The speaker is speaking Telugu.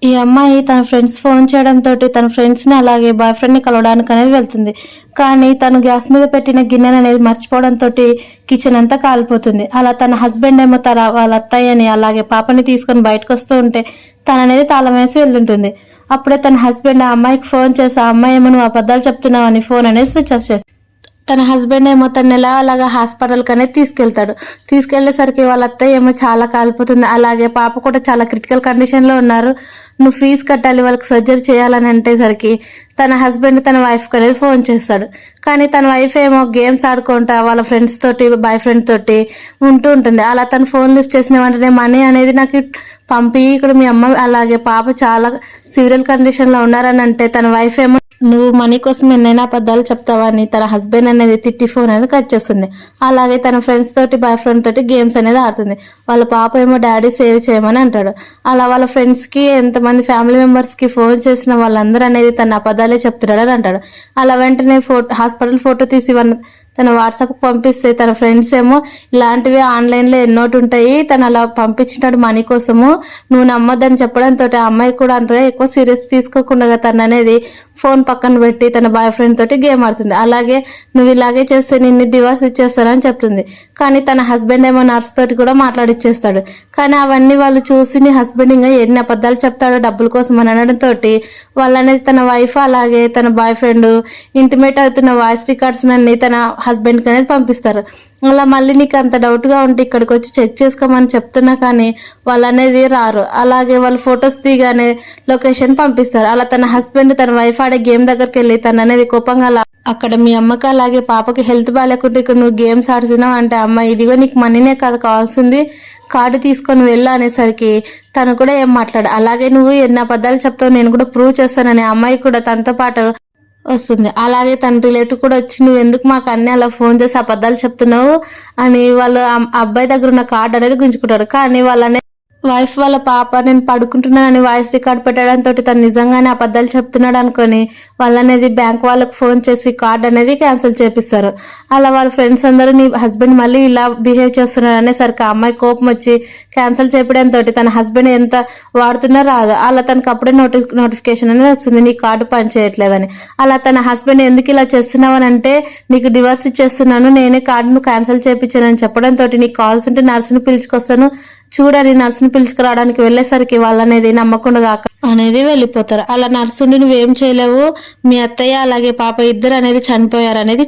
ఈ అమ్మాయి తన ఫ్రెండ్స్ ఫోన్ చేయడంతో తన ఫ్రెండ్స్ని అలాగే బాయ్ ఫ్రెండ్ని కలవడానికి అనేది వెళ్తుంది. కానీ తను గ్యాస్ మీద పెట్టిన గిన్నెను అనేది మర్చిపోవడంతో కిచెన్ అంతా కాలిపోతుంది. అలా తన హస్బెండ్ ఏమో వాళ్ళ అత్తయ్యని అలాగే పాపని తీసుకొని బయటకు వస్తూ ఉంటే తను అనేది తాళం వేసి వెళ్ళుంటుంది. అప్పుడే తన హస్బెండ్ ఆ అమ్మాయికి ఫోన్ చేసి ఆ అమ్మాయి ఏమో నువ్వు అబద్ధాలు చెప్తున్నావు అని ఫోన్ అనేది స్విచ్ ఆఫ్ చేస్తాడు. తన హస్బెండ్ ఏమో తను అలాగా హాస్పిటల్కి అనేది తీసుకెళ్తాడు. తీసుకెళ్లేసరికి వాళ్ళ అత్తయ్య ఏమో చాలా కాలిపోతుంది. అలాగే పాప కూడా చాలా క్రిటికల్ కండిషన్లో ఉన్నారు. నువ్వు ఫీజు కట్టాలి, వాళ్ళకి సర్జరీ చేయాలని అంటేసరికి తన హస్బెండ్ తన వైఫ్కి అనేది ఫోన్ చేస్తాడు. కానీ తన వైఫ్ ఏమో గేమ్స్ ఆడుకుంటా వాళ్ళ ఫ్రెండ్స్ తోటి బాయ్ ఫ్రెండ్ తోటి ఉంటుంది. అలా తను ఫోన్ లిఫ్ట్ చేసిన వెంటనే మనీ అనేది నాకు పంపి ఇక్కడ మీ అమ్మ అలాగే పాప చాలా సివియర్ కండిషన్లో ఉన్నారని అంటే తన వైఫ్ ఏమో నువ్వు మనీ కోసం ఎన్నైనా అబద్ధాలు చెప్తావా అని తన హస్బెండ్ అనేది తిట్టి ఫోన్ అనేది కట్ చేస్తుంది. అలాగే తన ఫ్రెండ్స్ తోటి బాయ్ ఫ్రెండ్ తోటి గేమ్స్ అనేది ఆడుతుంది. వాళ్ళ పాప ఏమో డాడీ సేవ్ చేయమని అంటాడు. అలా వాళ్ళ ఫ్రెండ్స్కి ఎంతమంది ఫ్యామిలీ మెంబర్స్కి ఫోన్ చేసిన వాళ్ళందరూ అనేది తన అబద్ధాలే చెప్తున్నాడు అని అంటాడు. అలా వెంటనే హాస్పిటల్ ఫోటో తీసి తన వాట్సాప్కి పంపిస్తే తన ఫ్రెండ్స్ ఏమో ఇలాంటివి ఆన్లైన్లో ఎన్నోటి ఉంటాయి, తను అలా పంపించినాడు మనీ కోసము, నువ్వు నమ్మొద్దని చెప్పడంతో ఆ అమ్మాయి కూడా అంతగా ఎక్కువ సీరియస్ తీసుకోకుండా తను అనేది ఫోన్ పక్కన పెట్టి తన బాయ్ ఫ్రెండ్ తోటి గేమ్ ఆడుతుంది. అలాగే నువ్వు ఇలాగే చేస్తే నిన్ను డివోర్స్ ఇచ్చేస్తానని చెప్తుంది. కానీ తన హస్బెండ్ ఏమో నర్స్ తోటి కూడా మాట్లాడిచ్చేస్తాడు. కానీ అవన్నీ వాళ్ళు చూసి నీ హస్బెండ్ ఇంకా ఎన్ని అబద్ధాలు చెప్తాడో డబ్బుల కోసం అని అనడంతో వాళ్ళనేది తన వైఫ్ అలాగే తన బాయ్ ఫ్రెండ్ ఇంటిమేట్ అవుతున్న వాయిస్ రికార్డ్స్ అన్ని తన హస్బెండ్కి అనేది పంపిస్తారు. అలా మళ్ళీ నీకు అంత డౌట్గా ఉంటే ఇక్కడికి వచ్చి చెక్ చేసుకోమని చెప్తున్నా కానీ వాళ్ళు అనేది రారు. అలాగే వాళ్ళు ఫొటోస్ తీగానే లొకేషన్ పంపిస్తారు. అలా తన హస్బెండ్ తన వైఫ్ ఆడే గేమ్ దగ్గరికి వెళ్ళి తను అనేది కోపంగా అక్కడ మీ అమ్మకి అలాగే పాపకి హెల్త్ బాగాలేకుంటే ఇక్కడ నువ్వు గేమ్స్ ఆడుతున్నావు అంటే అమ్మ ఇదిగో నీకు మనీనే కాదు కావాల్సింది, కార్డు తీసుకొని వెళ్ళు అనేసరికి తను కూడా ఏం మాట్లాడు. అలాగే నువ్వు ఎన్ని అబద్ధాలు చెప్తావు నేను కూడా ప్రూవ్ చేస్తానని అమ్మాయి కూడా తనతో పాటు వస్తుంది. అలాగే తన రిలేటివ్ కూడా వచ్చి నువ్వు ఎందుకు మాకు అన్నీ అలా ఫోన్ చేసి అబద్ధాలు చెప్తున్నావు అని వాళ్ళు అబ్బాయి దగ్గర ఉన్న కార్డు అనేది గుంజుకుంటారు. కానీ వాళ్ళనే వైఫ్ వాళ్ళ పాప నేను పడుకుంటున్నానని వాయిస్ రికార్డ్ పెట్టడంతో తను నిజంగానే అబద్ధాలు చెప్తున్నాడు అనుకొని వాళ్ళనేది బ్యాంక్ వాళ్ళకి ఫోన్ చేసి కార్డ్ అనేది క్యాన్సిల్ చేపిస్తారు. అలా వాళ్ళ ఫ్రెండ్స్ అందరూ నీ హస్బెండ్ మళ్ళీ ఇలా బిహేవ్ చేస్తున్నాడు అనేసరికి ఆ అమ్మాయి కోపం వచ్చి క్యాన్సిల్ చేయడంతో తన హస్బెండ్ ఎంత వాడుతున్నా రాదు. అలా తనకు అప్పుడే నోటిఫికేషన్ అనేది వస్తుంది నీ కార్డు పనిచేయట్లేదని. అలా తన హస్బెండ్ ఎందుకు ఇలా చేస్తున్నావు అని అంటే నీకు డివోర్స్ ఇచ్చేస్తున్నాను, నేనే కార్డును క్యాన్సిల్ చేయించానని చెప్పడంతో నీకు కాల్స్ ఉంటే నర్సుని పిలుచుకొస్తాను చూడని నర్సుని పిలుచుకురావడానికి వెళ్ళేసరికి వాళ్ళనేది నమ్మకుండా అనేది వెళ్ళిపోతారు. అలా నర్సుని నువ్వేం చేయలేవు, మీ అత్తయ్య అలాగే పాప ఇద్దరు అనేది చనిపోయారు అనేది